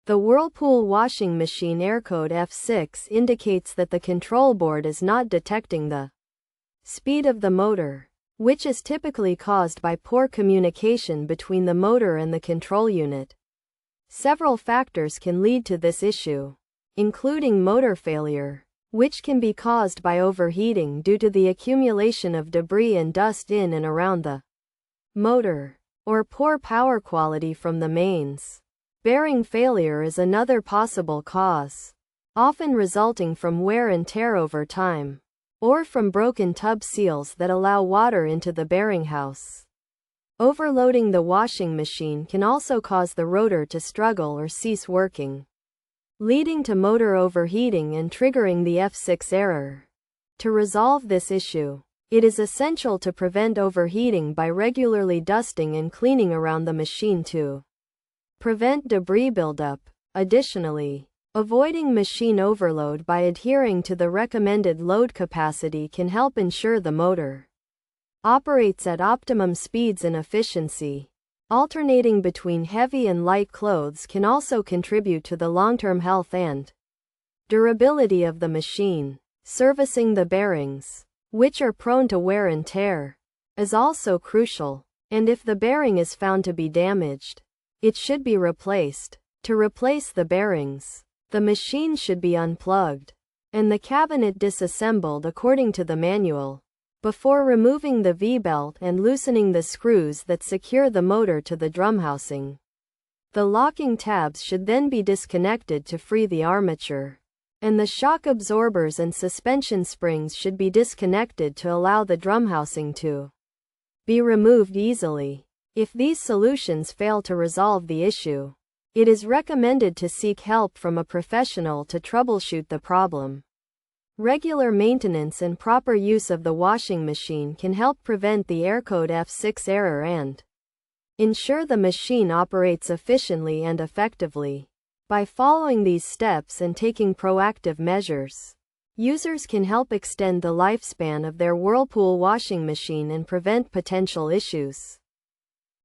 The Whirlpool washing machine Aircode F06 indicates that the control board is not detecting the speed of the motor, which is typically caused by poor communication between the motor and the control unit. Several factors can lead to this issue, including motor failure, which can be caused by overheating due to the accumulation of debris and dust in and around the motor, or poor power quality from the mains. Bearing failure is another possible cause, often resulting from wear and tear over time, or from broken tub seals that allow water into the bearing house. Overloading the washing machine can also cause the rotor to struggle or cease working, leading to motor overheating and triggering the F6 error. To resolve this issue, it is essential to prevent overheating by regularly dusting and cleaning around the machine to prevent debris buildup. Additionally, avoiding machine overload by adhering to the recommended load capacity can help ensure the motor operates at optimum speeds and efficiency. Alternating between heavy and light clothes can also contribute to the long-term health and durability of the machine. Servicing the bearings, which are prone to wear and tear, is also crucial, and if the bearing is found to be damaged, it should be replaced. To replace the bearings, the machine should be unplugged and the cabinet disassembled according to the manual, before removing the V-belt and loosening the screws that secure the motor to the drum housing. The locking tabs should then be disconnected to free the armature, and the shock absorbers and suspension springs should be disconnected to allow the drum housing to be removed easily. If these solutions fail to resolve the issue, it is recommended to seek help from a professional to troubleshoot the problem. Regular maintenance and proper use of the washing machine can help prevent the Aircode F6 error and ensure the machine operates efficiently and effectively. By following these steps and taking proactive measures, users can help extend the lifespan of their Whirlpool washing machine and prevent potential issues.